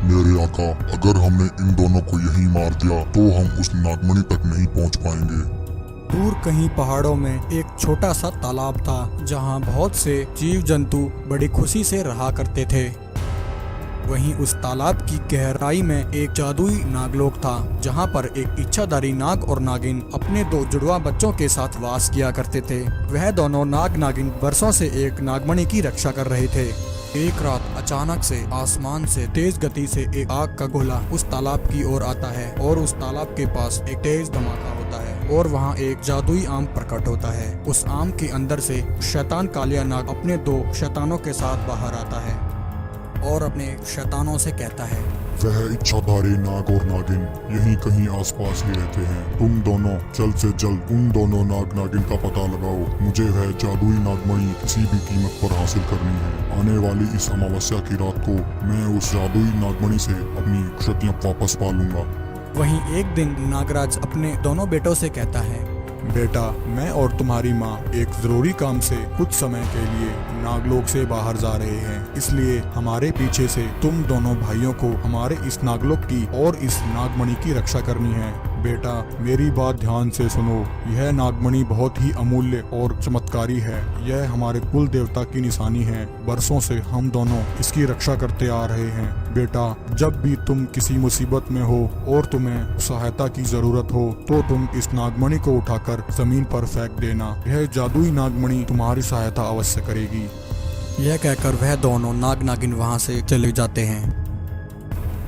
मेरे आका, अगर हमने इन दोनों को यहीं मार दिया तो हम उस नागमणि तक नहीं पहुंच पाएंगे। दूर कहीं पहाड़ों में एक छोटा सा तालाब था जहां बहुत से जीव जंतु बड़ी खुशी से रहा करते थे। वहीं उस तालाब की गहराई में एक जादुई नागलोक था जहां पर एक इच्छाधारी नाग और नागिन अपने दो जुड़वा बच्चों के साथ वास किया करते थे। वह दोनों नाग नागिन वर्षों से एक नागमणि की रक्षा कर रहे थे। एक रात अचानक से आसमान से तेज गति से एक आग का गोला उस तालाब की ओर आता है और उस तालाब के पास एक तेज धमाका होता है और वहाँ एक जादुई आम प्रकट होता है। उस आम के अंदर से शैतान कालिया नाग अपने दो शैतानों के साथ बाहर आता है और अपने शैतानों से कहता है, वह इच्छाधारी नाग और नागिन यहीं कहीं आसपास ही रहते हैं। तुम दोनों जल्द से जल्द उन दोनों नाग नागिन का पता लगाओ। मुझे वह जादुई नागमणि किसी भी कीमत पर हासिल करनी है। आने वाली इस अमावस्या की रात को मैं उस जादुई नागमणि से अपनी शक्तियाँ वापस पा लूंगा। वहीं एक दिन नागराज अपने दोनों बेटों से कहता है, बेटा, मैं और तुम्हारी माँ एक जरूरी काम से कुछ समय के लिए नागलोक से बाहर जा रहे हैं, इसलिए हमारे पीछे से तुम दोनों भाइयों को हमारे इस नागलोक की और इस नागमणि की रक्षा करनी है। बेटा, मेरी बात ध्यान से सुनो। यह नागमणि बहुत ही अमूल्य और चमत्कारी है। यह हमारे कुल देवता की निशानी है। वर्षों से हम दोनों इसकी रक्षा करते आ रहे हैं। बेटा, जब भी तुम किसी मुसीबत में हो और तुम्हें सहायता की जरूरत हो तो तुम इस नागमणि को उठाकर जमीन पर फेंक देना। यह जादुई नागमणि तुम्हारी सहायता अवश्य करेगी। यह कहकर वह दोनों नाग नागिन वहाँ से चले जाते हैं।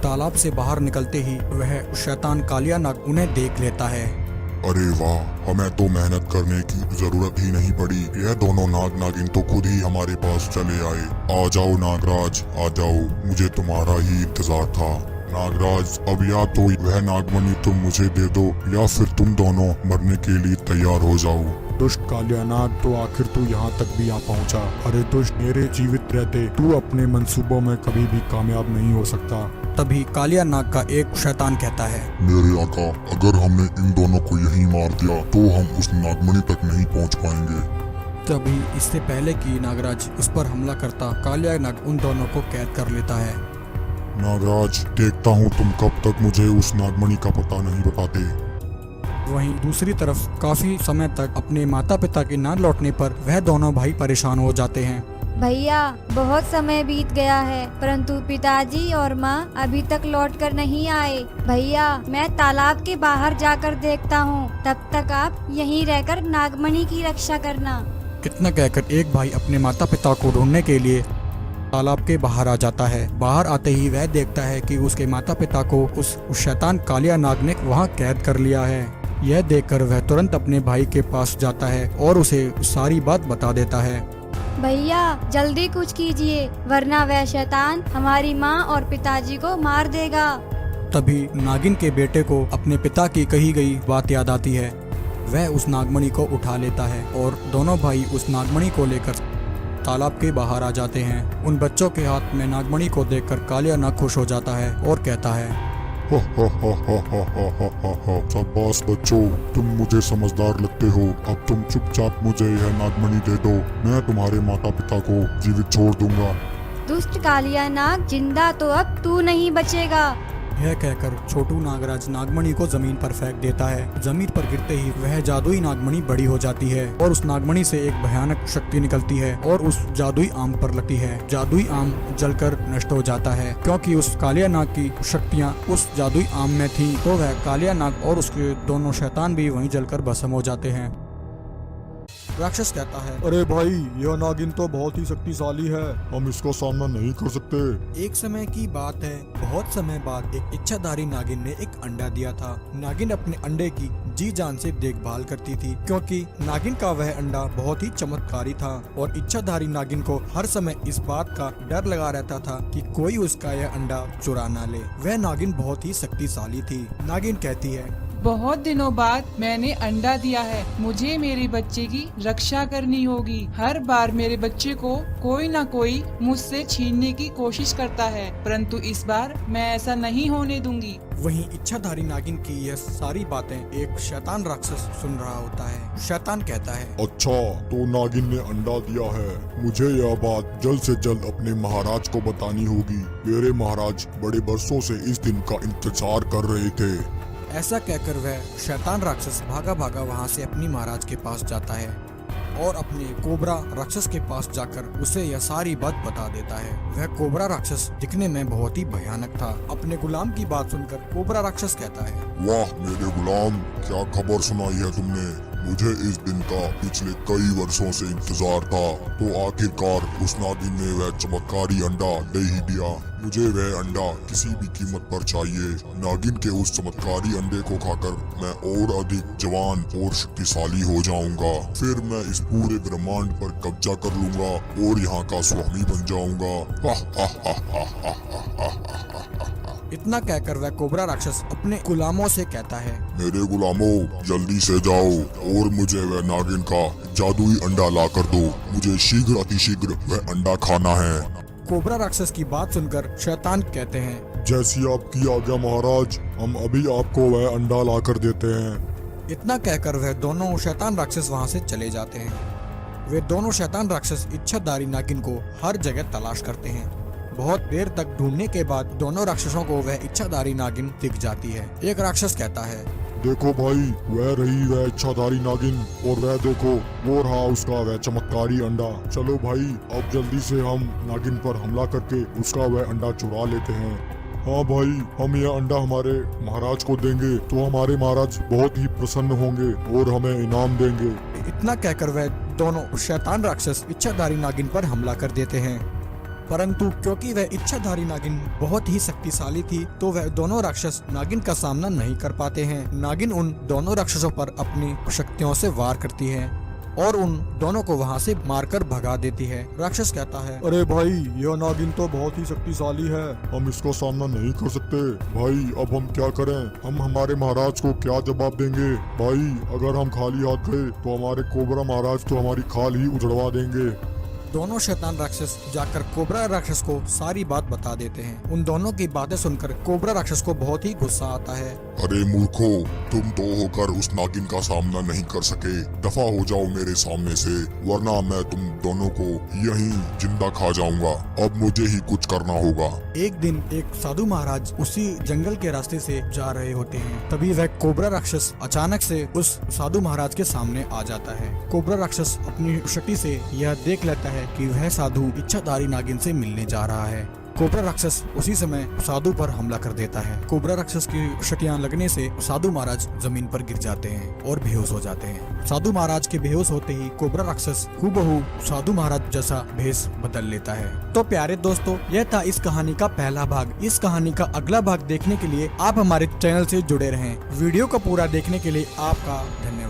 तालाब से बाहर निकलते ही वह शैतान कालिया नाग उन्हें देख लेता है। अरे वाह, हमें तो मेहनत करने की जरूरत ही नहीं पड़ी। यह दोनों नाग नागिन तो खुद ही हमारे पास चले आए। आ जाओ नागराज, आ जाओ, मुझे तुम्हारा ही इंतजार था। नागराज, अब या तो वह नागमणि तुम मुझे दे दो या फिर तुम दोनों मरने के लिए तैयार हो जाओ। दुष्ट कालिया नाग, तो आखिर तू यहाँ तक भी आ पहुँचा। अरे दुष्ट, मेरे जीवित रहते तू अपने मंसूबों में कभी भी कामयाब नहीं हो सकता। तभी कालिया नाग का एक शैतान कहता है, मेरे आका, अगर हमने इन दोनों को यहीं मार दिया तो हम उस नागमणि तक नहीं पहुंच पाएंगे। तभी इससे पहले कि नागराज उस पर हमला करता, कालिया नाग उन दोनों को कैद कर लेता है। नागराज, देखता हूँ तुम कब तक मुझे उस नागमणि का पता नहीं बताते। वहीं दूसरी तरफ काफी समय तक अपने माता पिता के न लौटने पर वह दोनों भाई परेशान हो जाते हैं। भैया, बहुत समय बीत गया है परंतु पिताजी और माँ अभी तक लौटकर नहीं आए। भैया, मैं तालाब के बाहर जाकर देखता हूँ, तब तक आप यहीं रहकर नागमणि की रक्षा करना। इतना कहकर एक भाई अपने माता पिता को ढूंढने के लिए तालाब के बाहर आ जाता है। बाहर आते ही वह देखता है कि उसके माता पिता को उस शैतान कालिया नाग ने वहाँ कैद कर लिया है। यह देखकर वह तुरंत अपने भाई के पास जाता है और उसे सारी बात बता देता है। भैया, जल्दी कुछ कीजिए वरना वह शैतान हमारी माँ और पिताजी को मार देगा। तभी नागिन के बेटे को अपने पिता की कही गई बात याद आती है। वह उस नागमणि को उठा लेता है और दोनों भाई उस नागमणि को लेकर तालाब के बाहर आ जाते हैं। उन बच्चों के हाथ में नागमणि को देखकर कालिया नाग खुश हो जाता है और कहता है, शाबाश बच्चों, तुम मुझे समझदार लगते हो। अब तुम चुपचाप मुझे यह नागमणि दे दो, मैं तुम्हारे माता पिता को जीवित छोड़ दूंगा। दुष्ट कालिया नाग, जिंदा तो अब तू नहीं बचेगा। यह कहकर छोटू नागराज नागमणि को जमीन पर फेंक देता है। जमीन पर गिरते ही वह जादुई नागमणि बड़ी हो जाती है और उस नागमणि से एक भयानक शक्ति निकलती है और उस जादुई आम पर लगती है। जादुई आम जलकर नष्ट हो जाता है। क्योंकि उस कालिया नाग की शक्तियाँ उस जादुई आम में थी तो वह कालिया नाग और उसके दोनों शैतान भी वहीं जलकर भस्म हो जाते हैं। राक्षस कहता है, अरे भाई, यह नागिन तो बहुत ही शक्तिशाली है, हम इसका सामना नहीं कर सकते। एक समय की बात है, बहुत समय बाद एक इच्छाधारी नागिन ने एक अंडा दिया था। नागिन अपने अंडे की जी जान से देखभाल करती थी क्योंकि नागिन का वह अंडा बहुत ही चमत्कारी था और इच्छाधारी नागिन को हर समय इस बात का डर लगा रहता था कि कोई उसका यह अंडा चुरा ना ले। वह नागिन बहुत ही शक्तिशाली थी। नागिन कहती है, बहुत दिनों बाद मैंने अंडा दिया है, मुझे मेरे बच्चे की रक्षा करनी होगी। हर बार मेरे बच्चे को कोई ना कोई मुझसे छीनने की कोशिश करता है, परंतु इस बार मैं ऐसा नहीं होने दूंगी। वहीं इच्छाधारी नागिन की यह सारी बातें एक शैतान राक्षस सुन रहा होता है। शैतान कहता है, अच्छा, तो नागिन ने अंडा दिया है। मुझे यह बात जल्द से जल्द अपने महाराज को बतानी होगी। मेरे महाराज बड़े बरसों से इस दिन का इंतजार कर रहे थे। ऐसा कहकर वह शैतान राक्षस भागा भागा वहां से अपनी महाराज के पास जाता है और अपने कोबरा राक्षस के पास जाकर उसे यह सारी बात बता देता है। वह कोबरा राक्षस दिखने में बहुत ही भयानक था। अपने गुलाम की बात सुनकर कोबरा राक्षस कहता है, वाह मेरे गुलाम, क्या खबर सुनाई है तुमने। मुझे इस दिन का पिछले कई वर्षों से इंतजार था, तो आखिरकार उस नागिन ने वह चमत्कारी अंडा दे ही दिया। मुझे वह अंडा किसी भी कीमत पर चाहिए। नागिन के उस चमत्कारी अंडे को खाकर मैं और अधिक जवान और शक्तिशाली हो जाऊंगा। फिर मैं इस पूरे ब्रह्मांड पर कब्जा कर लूंगा और यहाँ का स्वामी बन जाऊंगा। इतना कहकर वह कोबरा राक्षस अपने गुलामों से कहता है, मेरे गुलामों, जल्दी से जाओ और मुझे वह नागिन का जादुई अंडा ला कर दो। मुझे शीघ्र अतिशीघ्र वह अंडा खाना है। कोबरा राक्षस की बात सुनकर शैतान कहते हैं, जैसी आपकी आज्ञा महाराज, हम अभी आपको वह अंडा ला कर देते हैं। इतना कहकर वह दोनों शैतान राक्षस वहां से चले जाते हैं। वे दोनों शैतान राक्षस इच्छाधारी नागिन को हर जगह तलाश करते हैं। बहुत देर तक ढूंढने के बाद दोनों राक्षसों को वह इच्छाधारी नागिन दिख जाती है। एक राक्षस कहता है, देखो भाई, वह रही वह इच्छाधारी नागिन, और वह देखो वो रहा उसका वह चमत्कारी अंडा। चलो भाई, अब जल्दी से हम नागिन पर हमला करके उसका वह अंडा चुरा लेते हैं। हाँ भाई, हम यह अंडा हमारे महाराज को देंगे तो हमारे महाराज बहुत ही प्रसन्न होंगे और हमें इनाम देंगे। इतना कहकर वह दोनों शैतान राक्षस इच्छाधारी नागिन पर हमला कर देते हैं। परंतु क्योंकि वह इच्छाधारी नागिन बहुत ही शक्तिशाली थी, तो वह दोनों राक्षस नागिन का सामना नहीं कर पाते हैं। नागिन उन दोनों राक्षसों पर अपनी शक्तियों से वार करती है और उन दोनों को वहां से मारकर भगा देती है। राक्षस कहता है, अरे भाई, यह नागिन तो बहुत ही शक्तिशाली है, हम इसका सामना नहीं कर सकते। भाई, अब हम क्या करें? हम हमारे महाराज को क्या जवाब देंगे? भाई, अगर हम खाली हाथ गए तो हमारे कोबरा महाराज तो हमारी खाल ही उजड़वा देंगे। दोनों शैतान राक्षस जाकर कोबरा राक्षस को सारी बात बता देते हैं। उन दोनों की बातें सुनकर कोबरा राक्षस को बहुत ही गुस्सा आता है। अरे मूर्खो, तुम तो होकर उस नागिन का सामना नहीं कर सके। दफा हो जाओ मेरे सामने से, वरना मैं तुम दोनों को यहीं जिंदा खा जाऊंगा। अब मुझे ही कुछ करना होगा। एक दिन एक साधु महाराज उसी जंगल के रास्ते से जा रहे होते हैं। तभी वह कोबरा राक्षस अचानक से उस साधु महाराज के सामने आ जाता है। कोबरा राक्षस अपनी शक्ति से यह देख लेता है कि वह साधु इच्छाधारी नागिन से मिलने जा रहा है। कोबरा राक्षस उसी समय साधु पर हमला कर देता है। कोबरा राक्षस की शक्तियां लगने से साधु महाराज जमीन पर गिर जाते हैं और बेहोश हो जाते हैं। साधु महाराज के बेहोश होते ही कोबरा राक्षस हूबहू साधु महाराज जैसा भेष बदल लेता है। तो प्यारे दोस्तों, यह था इस कहानी का पहला भाग। इस कहानी का अगला भाग देखने के लिए आप हमारे चैनल से जुड़े रहें। वीडियो को पूरा देखने के लिए आपका धन्यवाद।